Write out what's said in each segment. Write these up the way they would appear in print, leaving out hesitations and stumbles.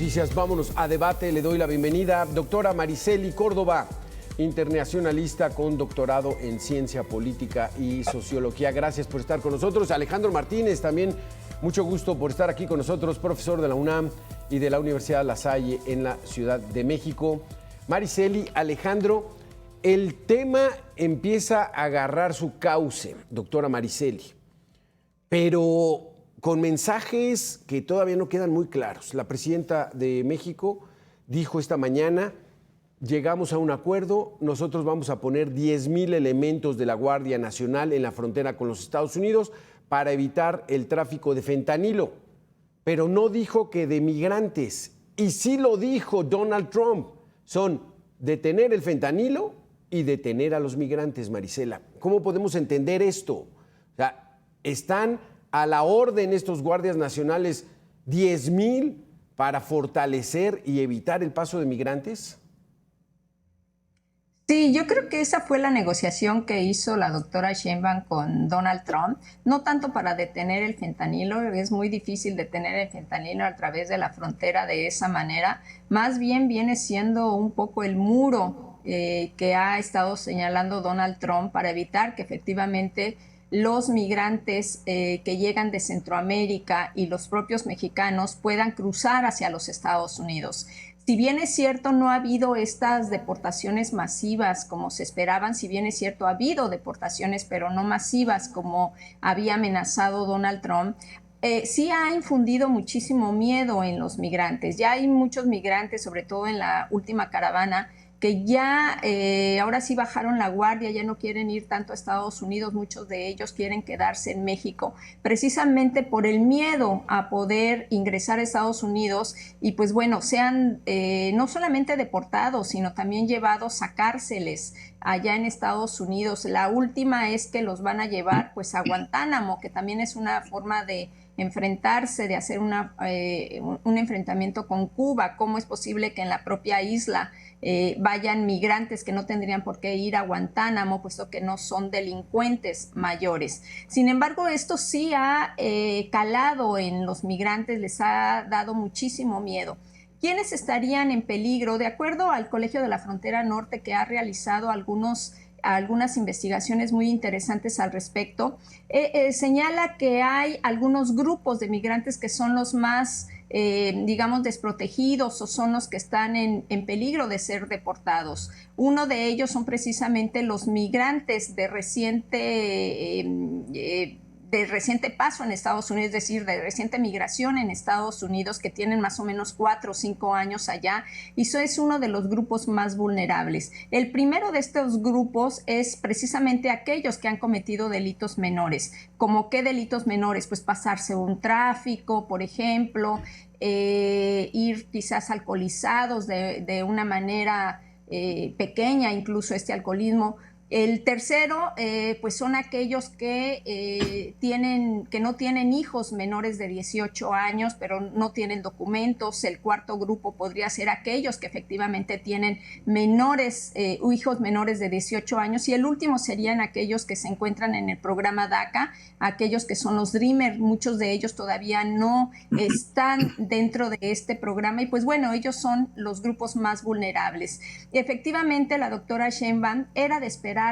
noticias, vámonos a debate. Le doy la bienvenida, doctora Mariceli Córdoba, internacionalista con doctorado en ciencia política y sociología. Gracias por estar con nosotros. Alejandro Martínez, también mucho gusto por estar aquí con nosotros, profesor de la UNAM y de la Universidad La Salle en la Ciudad de México. Mariceli, Alejandro, el tema empieza a agarrar su cauce, doctora Mariceli, pero con mensajes que todavía no quedan muy claros. La presidenta de México dijo esta mañana: llegamos a un acuerdo, nosotros vamos a poner 10,000 elementos de la Guardia Nacional en la frontera con los Estados Unidos para evitar el tráfico de fentanilo, pero no dijo que de migrantes. Y sí lo dijo Donald Trump, son detener el fentanilo y detener a los migrantes, Marisela. ¿Cómo podemos entender esto? O sea, están a la orden estos guardias nacionales 10,000 para fortalecer y evitar el paso de migrantes. Sí, yo creo que esa fue la negociación que hizo la doctora Sheinbaum con Donald Trump, no tanto para detener el fentanilo, es muy difícil detener el fentanilo a través de la frontera de esa manera, más bien viene siendo un poco el muro que ha estado señalando Donald Trump para evitar que efectivamente los migrantes que llegan de Centroamérica y los propios mexicanos puedan cruzar hacia los Estados Unidos. Si bien es cierto, no ha habido estas deportaciones masivas como se esperaban, si bien es cierto, ha habido deportaciones, pero no masivas como había amenazado Donald Trump, sí ha infundido muchísimo miedo en los migrantes. Ya hay muchos migrantes, sobre todo en la última caravana, que ya ahora sí bajaron la guardia, ya no quieren ir tanto a Estados Unidos, muchos de ellos quieren quedarse en México, precisamente por el miedo a poder ingresar a Estados Unidos y pues bueno, sean no solamente deportados, sino también llevados a cárceles allá en Estados Unidos. La última es que los van a llevar pues a Guantánamo, que también es una forma de enfrentarse, de hacer un enfrentamiento con Cuba. ¿Cómo es posible que en la propia isla vayan migrantes que no tendrían por qué ir a Guantánamo, puesto que no son delincuentes mayores? Sin embargo, esto sí ha calado en los migrantes, les ha dado muchísimo miedo. ¿Quiénes estarían en peligro? De acuerdo al Colegio de la Frontera Norte, que ha realizado algunas investigaciones muy interesantes al respecto, señala que hay algunos grupos de migrantes que son los más, digamos, desprotegidos o son los que están en peligro de ser deportados. Uno de ellos son precisamente los migrantes de reciente paso en Estados Unidos, es decir, de reciente migración en Estados Unidos, que tienen más o menos 4 o 5 años allá, y eso es uno de los grupos más vulnerables. El primero de estos grupos es precisamente aquellos que han cometido delitos menores. ¿Cómo qué delitos menores? Pues pasarse un tráfico, por ejemplo, ir quizás alcoholizados de una manera pequeña, incluso este alcoholismo. El tercero, pues son aquellos que no tienen hijos menores de 18 años, pero no tienen documentos. El cuarto grupo podría ser aquellos que efectivamente tienen hijos menores de 18 años. Y el último serían aquellos que se encuentran en el programa DACA, aquellos que son los Dreamers. Muchos de ellos todavía no están dentro de este programa y pues bueno, ellos son los grupos más vulnerables. Efectivamente, la doctora Sheinbaum era de esperar,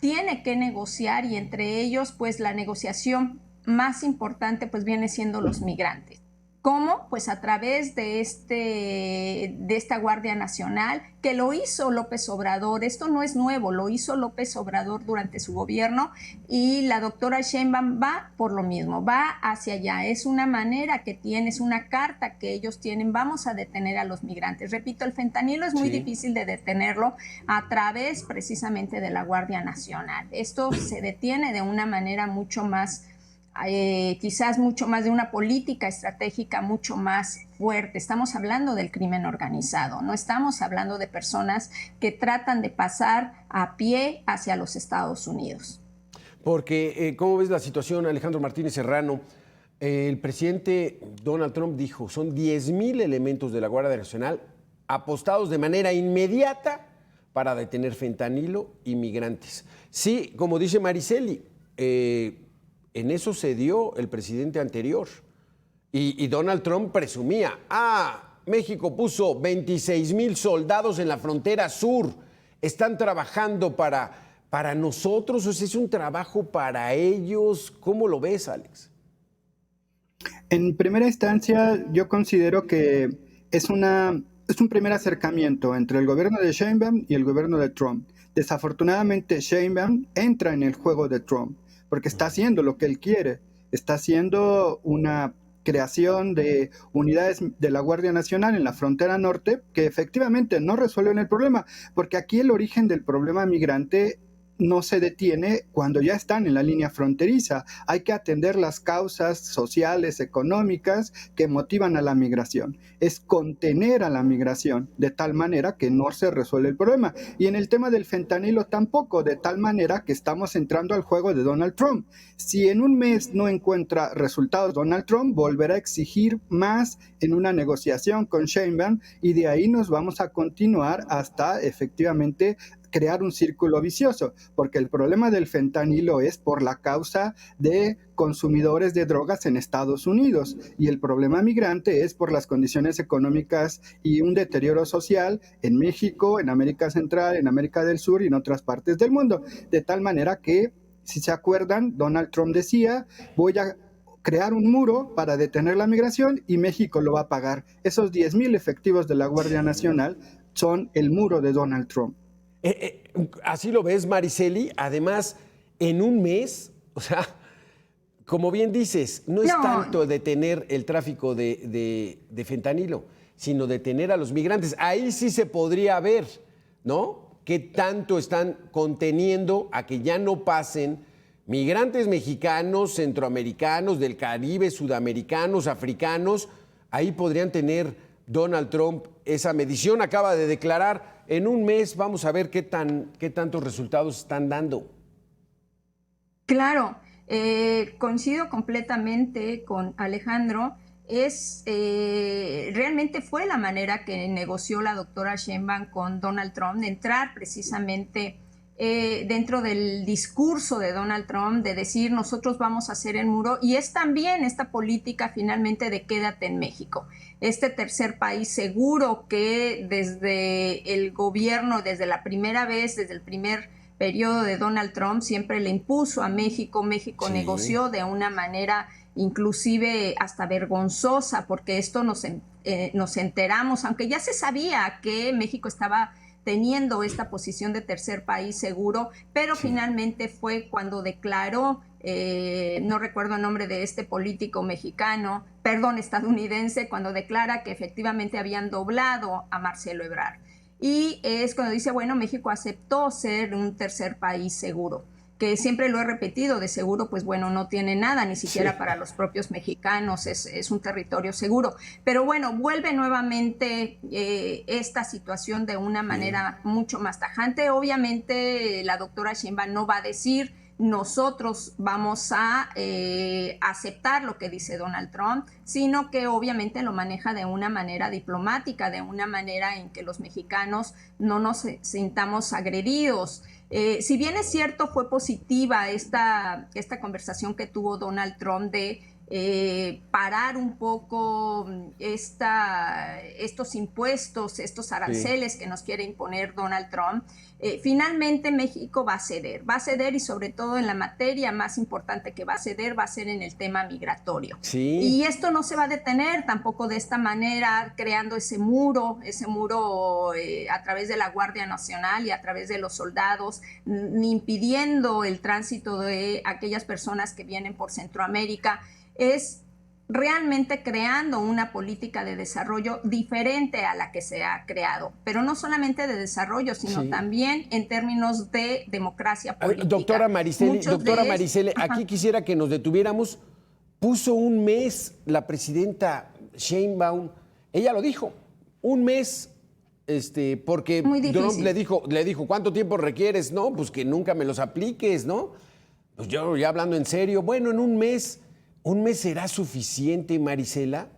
tiene que negociar y entre ellos pues la negociación más importante pues viene siendo los migrantes. ¿Cómo? Pues a través de esta Guardia Nacional, que lo hizo López Obrador. Esto no es nuevo, lo hizo López Obrador durante su gobierno y la doctora Sheinbaum va por lo mismo, va hacia allá. Es una manera que tiene, es una carta que ellos tienen, vamos a detener a los migrantes. Repito, el fentanilo es muy difícil de detenerlo a través precisamente de la Guardia Nacional. Esto se detiene de una manera mucho más quizás mucho más de una política estratégica mucho más fuerte. Estamos hablando del crimen organizado, no estamos hablando de personas que tratan de pasar a pie hacia los Estados Unidos. Porque, ¿cómo ves la situación, Alejandro Martínez Serrano? El presidente Donald Trump dijo, son 10,000 elementos de la Guardia Nacional apostados de manera inmediata para detener fentanilo y migrantes. Sí, como dice Mariceli, en eso cedió el presidente anterior. Y Donald Trump presumía, México puso 26,000 soldados en la frontera sur. ¿Están trabajando para nosotros? O sea, ¿es un trabajo para ellos? ¿Cómo lo ves, Alex? En primera instancia, yo considero que es un primer acercamiento entre el gobierno de Sheinbaum y el gobierno de Trump. Desafortunadamente, Sheinbaum entra en el juego de Trump porque está haciendo lo que él quiere. Está haciendo una creación de unidades de la Guardia Nacional en la frontera norte que efectivamente no resuelven el problema, porque aquí el origen del problema migrante no se detiene cuando ya están en la línea fronteriza. Hay que atender las causas sociales, económicas que motivan a la migración. Es contener a la migración de tal manera que no se resuelve el problema. Y en el tema del fentanilo tampoco, de tal manera que estamos entrando al juego de Donald Trump. Si en un mes no encuentra resultados Donald Trump, volverá a exigir más en una negociación con Sheinbaum y de ahí nos vamos a continuar hasta efectivamente crear un círculo vicioso, porque el problema del fentanilo es por la causa de consumidores de drogas en Estados Unidos y el problema migrante es por las condiciones económicas y un deterioro social en México, en América Central, en América del Sur y en otras partes del mundo. De tal manera que, si se acuerdan, Donald Trump decía, voy a crear un muro para detener la migración y México lo va a pagar. Esos 10,000 efectivos de la Guardia Nacional son el muro de Donald Trump. Así lo ves, Mariceli. Además, en un mes, o sea, como bien dices, no es tanto detener el tráfico de fentanilo, sino detener a los migrantes. Ahí sí se podría ver, ¿no? ¿Qué tanto están conteniendo a que ya no pasen migrantes mexicanos, centroamericanos, del Caribe, sudamericanos, africanos? Ahí podrían tener Donald Trump esa medición. Acaba de declarar, en un mes vamos a ver qué tantos resultados están dando. Claro, coincido completamente con Alejandro. Realmente fue la manera que negoció la doctora Sheinbaum con Donald Trump, de entrar precisamente dentro del discurso de Donald Trump, de decir nosotros vamos a hacer el muro, y es también esta política finalmente de quédate en México, este tercer país seguro que desde el gobierno, desde la primera vez, desde el primer periodo de Donald Trump, siempre le impuso a México. México negoció de una manera inclusive hasta vergonzosa, porque esto nos enteramos, aunque ya se sabía que México estaba teniendo esta posición de tercer país seguro, pero finalmente fue cuando declaró, no recuerdo el nombre de este político estadounidense, cuando declara que efectivamente habían doblado a Marcelo Ebrard. Y es cuando dice, bueno, México aceptó ser un tercer país seguro, que siempre lo he repetido, de seguro, pues bueno, no tiene nada, ni siquiera para los propios mexicanos, es un territorio seguro. Pero bueno, vuelve nuevamente esta situación de una manera mucho más tajante. Obviamente la doctora Sheinbaum no va a decir, nosotros vamos a aceptar lo que dice Donald Trump, sino que obviamente lo maneja de una manera diplomática, de una manera en que los mexicanos no nos sintamos agredidos. Si bien es cierto, fue positiva esta conversación que tuvo Donald Trump de parar un poco estos impuestos, estos aranceles que nos quiere imponer Donald Trump. Finalmente México va a ceder y sobre todo en la materia más importante que va a ceder va a ser en el tema migratorio. Sí. Y esto no se va a detener tampoco de esta manera, creando ese muro a través de la Guardia Nacional y a través de los soldados, ni impidiendo el tránsito de aquellas personas que vienen por Centroamérica. Es realmente creando una política de desarrollo diferente a la que se ha creado, pero no solamente de desarrollo, sino también en términos de democracia política. Doctora Mariceli, aquí quisiera que nos detuviéramos. Puso un mes la presidenta Sheinbaum, ella lo dijo, un mes, porque Trump le dijo, ¿cuánto tiempo requieres? No, pues que nunca me los apliques, ¿no? Pues yo ya hablando en serio, bueno, en un mes será suficiente, Marisela,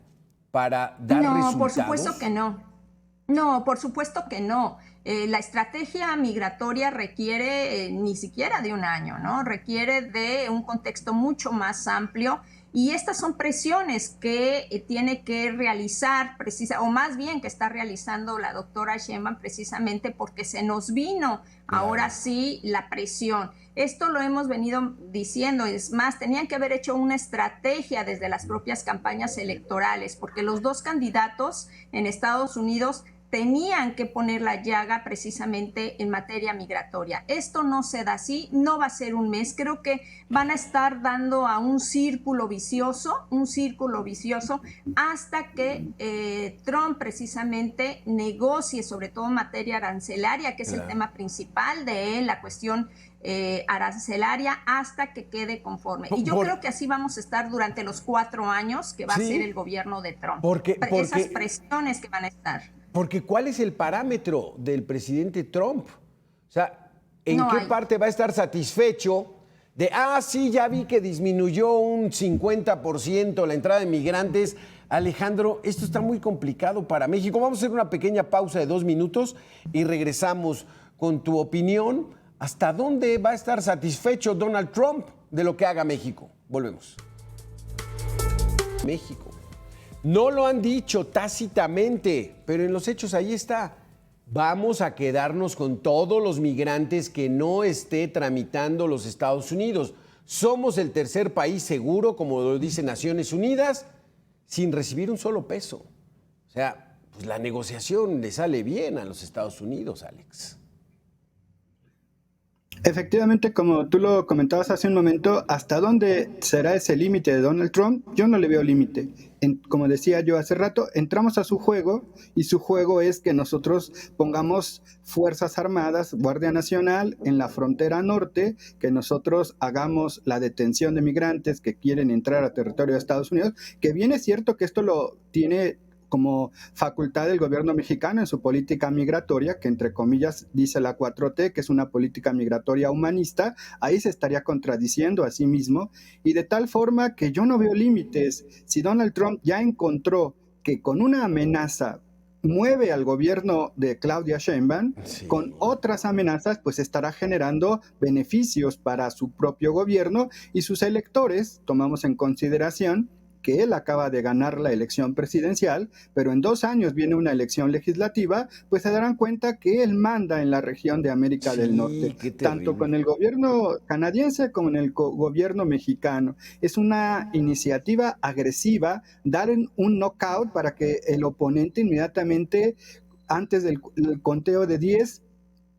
para dar resultados. No, por supuesto que no. No, por supuesto que no. La estrategia migratoria requiere ni siquiera de un año, ¿no? Requiere de un contexto mucho más amplio Y estas son presiones que tiene que realizar, o más bien que está realizando la doctora Sheinbaum, precisamente porque se nos vino ahora sí la presión. Esto lo hemos venido diciendo, es más, tenían que haber hecho una estrategia desde las propias campañas electorales, porque los dos candidatos en Estados Unidos tenían que poner la llaga precisamente en materia migratoria. Esto no se da así, no va a ser un mes. Creo que van a estar dando a un círculo vicioso hasta que Trump precisamente negocie, sobre todo en materia arancelaria, que es el tema principal de él, la cuestión arancelaria, hasta que quede conforme. Y yo creo que así vamos a estar durante los 4 años que va a ser el gobierno de Trump. Esas presiones que van a estar. Porque ¿cuál es el parámetro del presidente Trump? O sea, ¿en qué parte va a estar satisfecho de, sí, ya vi que disminuyó un 50% la entrada de migrantes? Alejandro, esto está muy complicado para México. Vamos a hacer una pequeña pausa de 2 minutos y regresamos con tu opinión. ¿Hasta dónde va a estar satisfecho Donald Trump de lo que haga México? Volvemos. México. No lo han dicho tácitamente, pero en los hechos ahí está. Vamos a quedarnos con todos los migrantes que no esté tramitando los Estados Unidos. Somos el tercer país seguro, como lo dice Naciones Unidas, sin recibir un solo peso. O sea, pues la negociación le sale bien a los Estados Unidos, Alex. Efectivamente, como tú lo comentabas hace un momento, ¿hasta dónde será ese límite de Donald Trump? Yo no le veo límite. Como decía yo hace rato, entramos a su juego y su juego es que nosotros pongamos Fuerzas Armadas, Guardia Nacional en la frontera norte, que nosotros hagamos la detención de migrantes que quieren entrar a territorio de Estados Unidos, que bien es cierto que esto lo tiene como facultad del gobierno mexicano en su política migratoria, que entre comillas dice la 4T, que es una política migratoria humanista. Ahí se estaría contradiciendo a sí mismo, y de tal forma que yo no veo límites. Si Donald Trump ya encontró que con una amenaza mueve al gobierno de Claudia Sheinbaum, con otras amenazas pues estará generando beneficios para su propio gobierno y sus electores. Tomamos en consideración que él acaba de ganar la elección presidencial, pero en 2 años viene una elección legislativa, pues se darán cuenta que él manda en la región de América del Norte, tanto con el gobierno canadiense como en el gobierno mexicano. Es una iniciativa agresiva, dar un knockout para que el oponente inmediatamente, antes del conteo de 10,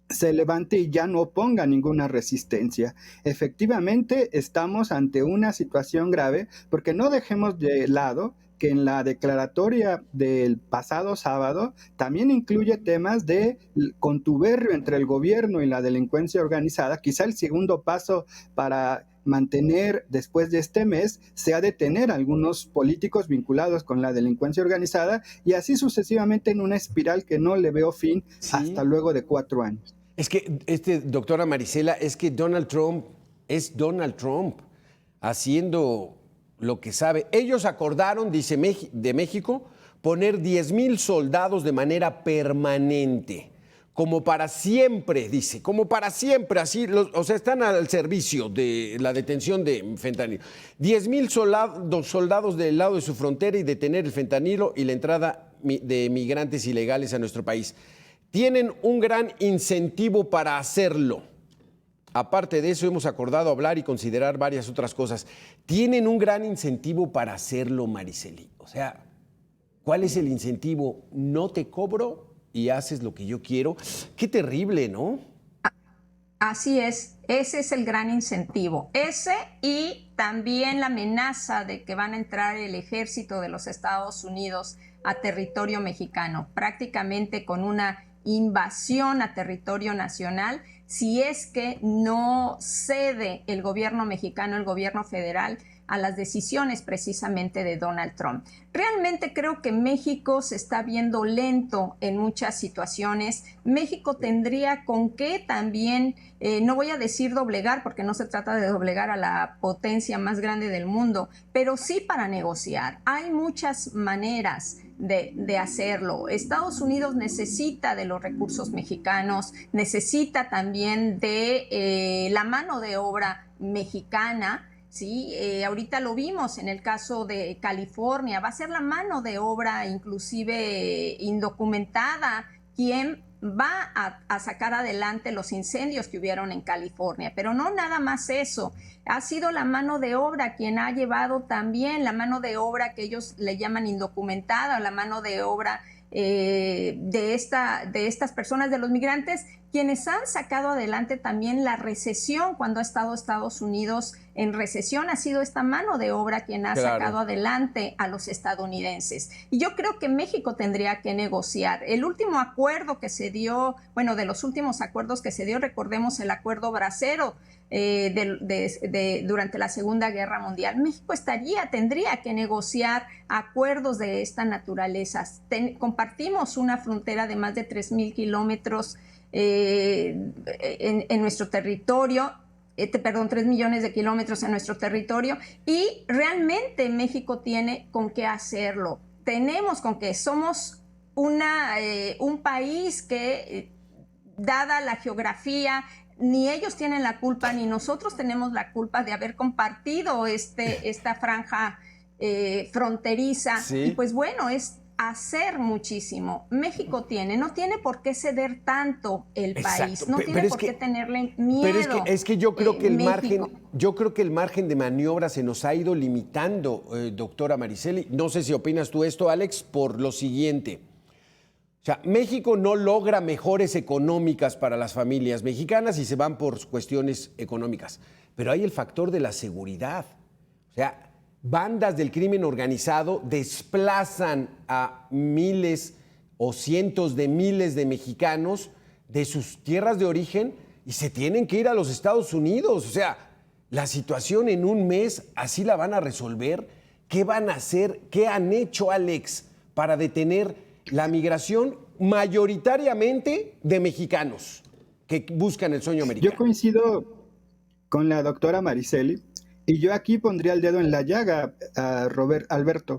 se levante y ya no ponga ninguna resistencia. Efectivamente, estamos ante una situación grave, porque no dejemos de lado que en la declaratoria del pasado sábado también incluye temas de contubernio entre el gobierno y la delincuencia organizada. Quizá el segundo paso para mantener después de este mes sea detener a algunos políticos vinculados con la delincuencia organizada, y así sucesivamente en una espiral que no le veo fin hasta luego de 4 años. Es que, doctora Marisela, es que Donald Trump es Donald Trump haciendo lo que sabe. Ellos acordaron, dice de México, poner 10,000 soldados de manera permanente, como para siempre, dice, como para siempre, así, o sea, están al servicio de la detención de fentanilo. 10,000 soldados del lado de su frontera y detener el fentanilo y la entrada de migrantes ilegales a nuestro país. Tienen un gran incentivo para hacerlo. Aparte de eso, hemos acordado hablar y considerar varias otras cosas. Tienen un gran incentivo para hacerlo, Mariceli. O sea, ¿cuál es el incentivo? No te cobro y haces lo que yo quiero. Qué terrible, ¿no? Así es, ese es el gran incentivo. Ese, y también la amenaza de que van a entrar el ejército de los Estados Unidos a territorio mexicano, prácticamente con una invasión a territorio nacional, si es que no cede el gobierno mexicano, el gobierno federal, a las decisiones precisamente de Donald Trump. Realmente creo que México se está viendo lento en muchas situaciones. México tendría con qué también, no voy a decir doblegar, porque no se trata de doblegar a la potencia más grande del mundo, pero sí para negociar. Hay muchas maneras de hacerlo. Estados Unidos necesita de los recursos mexicanos, necesita también de la mano de obra mexicana, ¿sí? Ahorita lo vimos en el caso de California, va a ser la mano de obra inclusive indocumentada quien va a sacar adelante los incendios que hubieron en California. Pero no nada más eso, ha sido la mano de obra quien ha llevado también la mano de obra que ellos le llaman indocumentada, la mano de obra de estas personas, de los migrantes, quienes han sacado adelante también la recesión. Cuando ha estado Estados Unidos en recesión, ha sido esta mano de obra quien ha sacado adelante a los estadounidenses. Y yo creo que México tendría que negociar. El último acuerdo que se dio, bueno, de los últimos acuerdos que se dio, recordemos el acuerdo Bracero, durante la Segunda Guerra Mundial. México tendría que negociar acuerdos de esta naturaleza. Compartimos una frontera de más de 3,000 kilómetros en nuestro territorio, 3 millones de kilómetros en nuestro territorio, y realmente México tiene con qué hacerlo. Tenemos con qué. Somos un país que, dada la geografía, ni ellos tienen la culpa, ni nosotros tenemos la culpa de haber compartido esta franja fronteriza. Sí. Y pues bueno, es hacer muchísimo. México no tiene por qué ceder tanto el país, no tiene por qué tenerle miedo. Pero es que yo creo que el margen de maniobra se nos ha ido limitando, doctora Mariseli. No sé si opinas tú esto, Alex, por lo siguiente. O sea, México no logra mejores económicas para las familias mexicanas y se van por cuestiones económicas. Pero hay el factor de la seguridad. O sea, bandas del crimen organizado desplazan a miles o cientos de miles de mexicanos de sus tierras de origen y se tienen que ir a los Estados Unidos. O sea, la situación en un mes, ¿así la van a resolver? ¿Qué van a hacer? ¿Qué han hecho, Alex, para detener la migración mayoritariamente de mexicanos que buscan el sueño americano? Yo coincido con la doctora Mariseli y yo aquí pondría el dedo en la llaga a Alberto.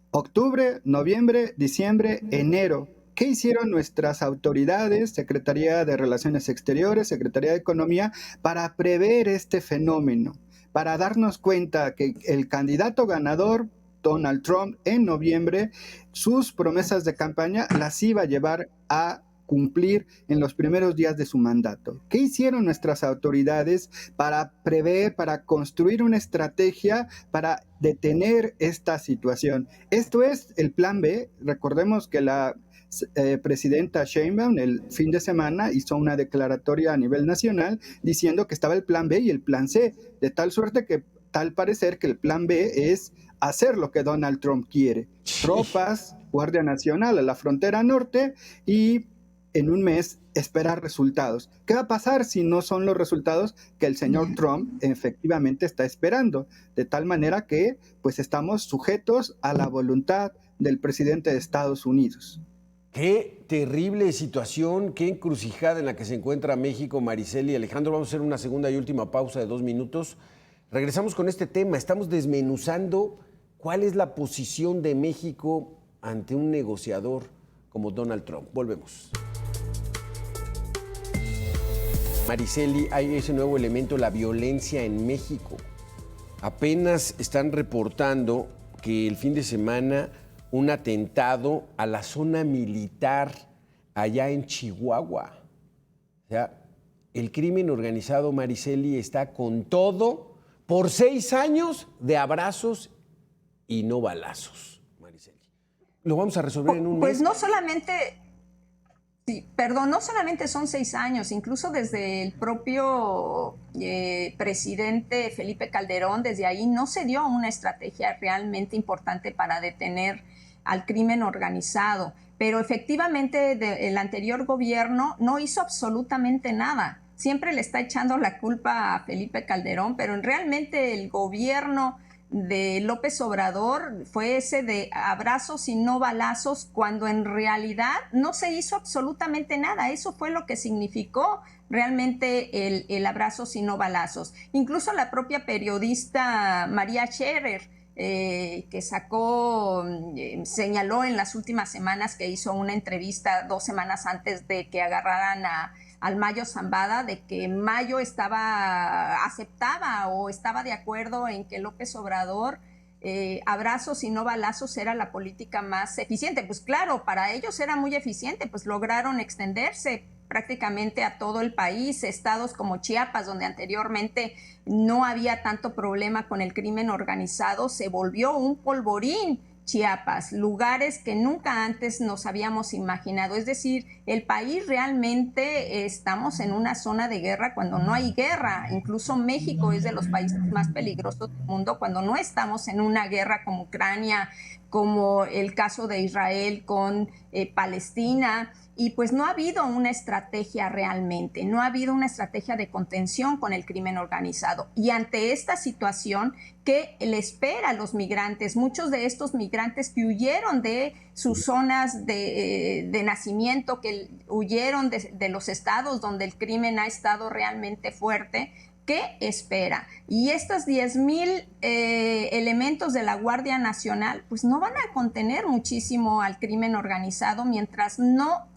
Octubre, noviembre, diciembre, enero. ¿Qué hicieron nuestras autoridades, Secretaría de Relaciones Exteriores, Secretaría de Economía, para prever este fenómeno? Para darnos cuenta que el candidato ganador, Donald Trump, en noviembre, sus promesas de campaña las iba a llevar a cumplir en los primeros días de su mandato. ¿Qué hicieron nuestras autoridades para prever, para construir una estrategia para detener esta situación? Esto es el plan B. Recordemos que la presidenta Sheinbaum el fin de semana hizo una declaratoria a nivel nacional diciendo que estaba el plan B y el plan C, de tal suerte que tal parecer que el plan B es hacer lo que Donald Trump quiere. Tropas, Guardia Nacional a la frontera norte y en un mes esperar resultados. ¿Qué va a pasar si no son los resultados que el señor Trump efectivamente está esperando? De tal manera que pues estamos sujetos a la voluntad del presidente de Estados Unidos. Qué terrible situación, qué encrucijada en la que se encuentra México, Mariseli y Alejandro. Vamos a hacer una segunda y última pausa de 2 minutos. Regresamos con este tema. Estamos desmenuzando cuál es la posición de México ante un negociador como Donald Trump. Volvemos. Mariseli, hay ese nuevo elemento, la violencia en México. Apenas están reportando que el fin de semana un atentado a la zona militar allá en Chihuahua. O sea, el crimen organizado, Mariseli, está con todo por 6 años de abrazos y no balazos, Mariseli. Lo vamos a resolver en un mes. Pues no solamente... Sí, perdón, no solamente son 6 años, incluso desde el propio presidente Felipe Calderón, desde ahí no se dio una estrategia realmente importante para detener al crimen organizado, pero efectivamente el anterior gobierno no hizo absolutamente nada. Siempre le está echando la culpa a Felipe Calderón, pero realmente el gobierno de López Obrador fue ese de abrazos y no balazos, cuando en realidad no se hizo absolutamente nada. Eso fue lo que significó realmente el abrazos y no balazos. Incluso la propia periodista María Scherer, que señaló en las últimas semanas que hizo una entrevista 2 semanas antes de que agarraran al Mayo Zambada de que Mayo aceptaba o estaba de acuerdo en que López Obrador abrazos y no balazos era la política más eficiente. Pues claro, para ellos era muy eficiente, pues lograron extenderse prácticamente a todo el país, estados como Chiapas, donde anteriormente no había tanto problema con el crimen organizado, se volvió un polvorín. Chiapas, lugares que nunca antes nos habíamos imaginado. Es decir, el país realmente estamos en una zona de guerra cuando no hay guerra. Incluso México es de los países más peligrosos del mundo cuando no estamos en una guerra como Ucrania, como el caso de Israel con Palestina. Y pues no ha habido una estrategia realmente, no ha habido una estrategia de contención con el crimen organizado. Y ante esta situación, ¿qué le espera a los migrantes? Muchos de estos migrantes que huyeron de sus zonas de nacimiento, que huyeron de los estados donde el crimen ha estado realmente fuerte, ¿qué espera? Y estos 10,000 elementos de la Guardia Nacional pues no van a contener muchísimo al crimen organizado mientras no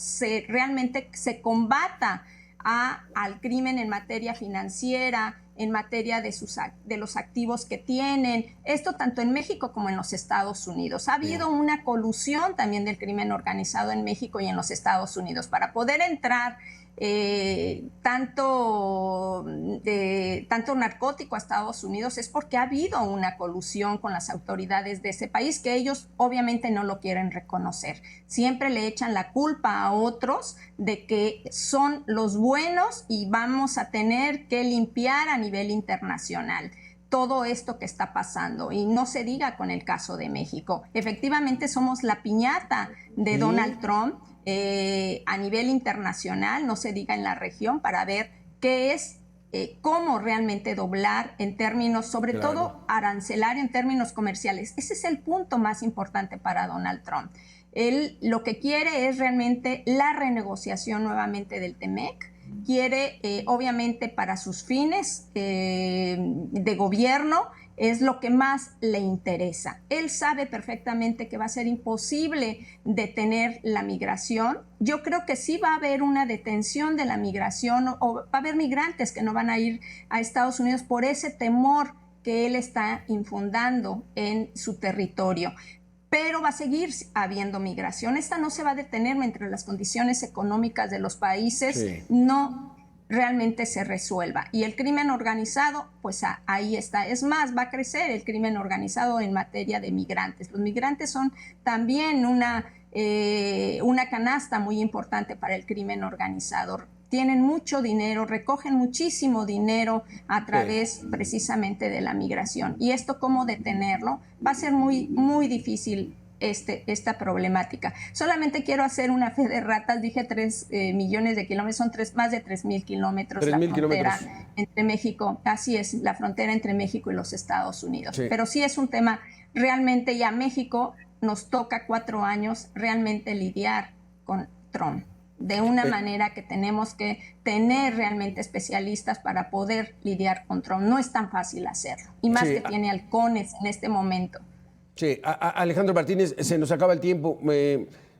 realmente se combata al crimen en materia financiera, en materia de los activos que tienen. Esto tanto en México como en los Estados Unidos. Ha habido una colusión también del crimen organizado en México y en los Estados Unidos. Para poder entrar tanto narcótico a Estados Unidos es porque ha habido una colusión con las autoridades de ese país que ellos obviamente no lo quieren reconocer. Siempre le echan la culpa a otros de que son los buenos y vamos a tener que limpiar a nivel internacional todo esto que está pasando. Y no se diga con el caso de México. Efectivamente somos la piñata de Donald Trump a nivel internacional, no se diga en la región, para ver qué es, cómo realmente doblar en términos, sobre todo arancelario, en términos comerciales. Ese es el punto más importante para Donald Trump. Él lo que quiere es realmente la renegociación nuevamente del TEMEC. Quiere, obviamente, para sus fines de gobierno, es lo que más le interesa. Él sabe perfectamente que va a ser imposible detener la migración. Yo creo que sí va a haber una detención de la migración o va a haber migrantes que no van a ir a Estados Unidos por ese temor que él está infundando en su territorio. Pero va a seguir habiendo migración. Esta no se va a detener mientras las condiciones económicas de los países no realmente se resuelva. Y el crimen organizado, pues ahí está. Es más, va a crecer el crimen organizado en materia de migrantes. Los migrantes son también una canasta muy importante para el crimen organizado. Tienen mucho dinero, recogen muchísimo dinero a través precisamente de la migración. Y esto, ¿cómo detenerlo? Va a ser muy, muy difícil esta problemática. Solamente quiero hacer una fe de ratas. Dije 3 millones de kilómetros, son más de 3,000 kilómetros la frontera entre México. Así es, la frontera entre México y los Estados Unidos. Sí. Pero sí es un tema realmente, y a México nos toca 4 años realmente lidiar con Trump de una manera que tenemos que tener realmente especialistas para poder lidiar con Trump. No es tan fácil hacerlo, y más que tiene halcones en este momento. Sí, Alejandro Martínez, se nos acaba el tiempo.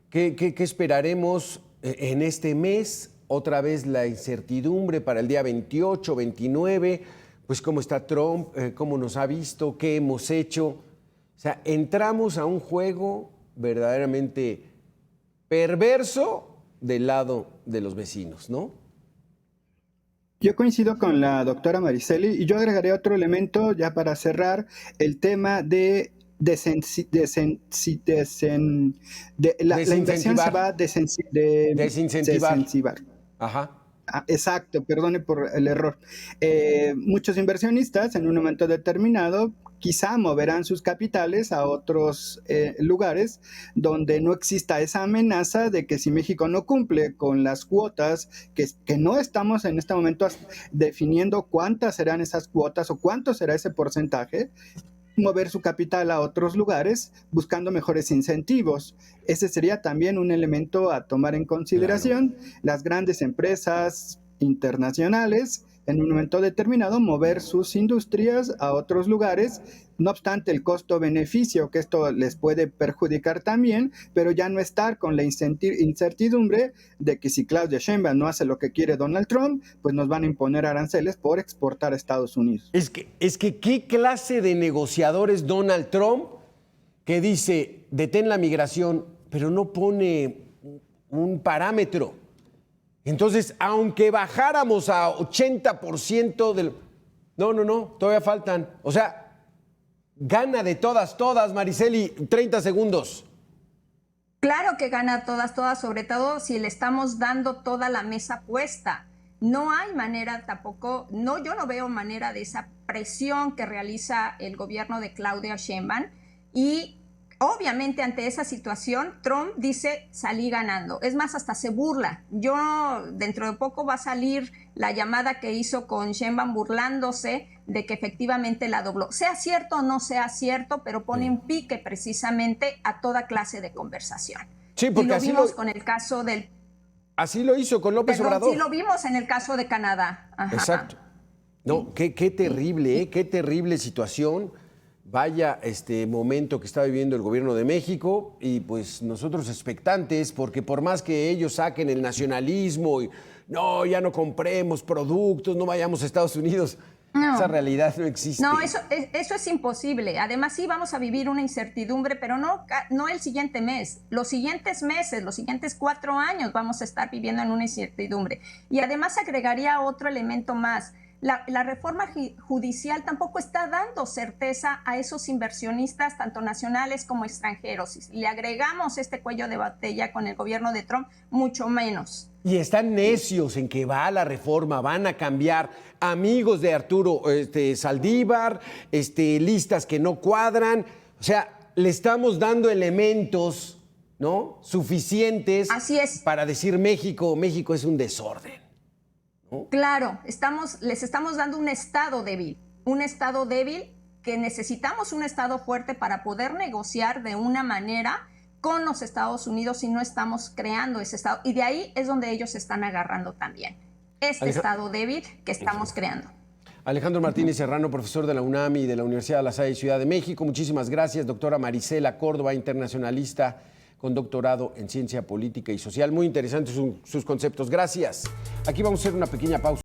¿Qué esperaremos en este mes? Otra vez la incertidumbre para el día 28, 29, pues cómo está Trump, cómo nos ha visto, qué hemos hecho. O sea, entramos a un juego verdaderamente perverso del lado de los vecinos, ¿no? Yo coincido con la doctora Mariceli y yo agregaré otro elemento ya para cerrar, el tema de la inversión se va a desincentivar. Ajá. Exacto, perdone por el error. Muchos inversionistas en un momento determinado quizá moverán sus capitales a otros lugares donde no exista esa amenaza de que si México no cumple con las cuotas, que no estamos en este momento definiendo cuántas serán esas cuotas o cuánto será ese porcentaje, mover su capital a otros lugares buscando mejores incentivos. Ese sería también un elemento a tomar en consideración. Claro. Las grandes empresas internacionales en un momento determinado mover sus industrias a otros lugares. No obstante, el costo-beneficio, que esto les puede perjudicar también, pero ya no estar con la incertidumbre de que si Claudia Sheinbaum no hace lo que quiere Donald Trump, pues nos van a imponer aranceles por exportar a Estados Unidos. Es que ¿qué clase de negociador es Donald Trump que dice detén la migración, pero no pone un parámetro? Entonces, aunque bajáramos a 80% del... No, todavía faltan. O sea, gana de todas, Mariceli, 30 segundos. Claro que gana todas, sobre todo si le estamos dando toda la mesa puesta. No hay manera tampoco, yo no veo manera de esa presión que realiza el gobierno de Claudia Sheinbaum, y obviamente ante esa situación Trump dice salí ganando, es más, hasta se burla. Dentro de poco va a salir la llamada que hizo con Sheinbaum burlándose de que efectivamente la dobló. Sea cierto o no sea cierto, pero pone en pique precisamente a toda clase de conversación. Sí, porque y lo vimos con el caso del... Así lo hizo con López Obrador. Sí, lo vimos en el caso de Canadá. Ajá. Exacto. No, qué terrible, qué terrible situación. Vaya momento que está viviendo el gobierno de México, y pues nosotros expectantes, porque por más que ellos saquen el nacionalismo y no, ya no compremos productos, no vayamos a Estados Unidos, esa realidad no existe. No, eso es imposible. Además, sí vamos a vivir una incertidumbre, pero no el siguiente mes. Los siguientes meses, los siguientes 4 años vamos a estar viviendo en una incertidumbre. Y además agregaría otro elemento más. La reforma judicial tampoco está dando certeza a esos inversionistas, tanto nacionales como extranjeros. Si le agregamos este cuello de botella con el gobierno de Trump, mucho menos. Y están necios en que va la reforma, van a cambiar. Amigos de Arturo Saldívar, listas que no cuadran. O sea, le estamos dando elementos, ¿no?, suficientes. Así es. Para decir México es un desorden. Claro, les estamos dando un estado débil que necesitamos un estado fuerte para poder negociar de una manera con los Estados Unidos, y no estamos creando ese estado. Y de ahí es donde ellos se están agarrando también, estado débil que estamos creando. Alejandro Martínez Serrano, profesor de la UNAM y de la Universidad de La Salle, Ciudad de México. Muchísimas gracias. Doctora Marisela Córdova, internacionalista con doctorado en Ciencia Política y Social. Muy interesantes sus conceptos. Gracias. Aquí vamos a hacer una pequeña pausa.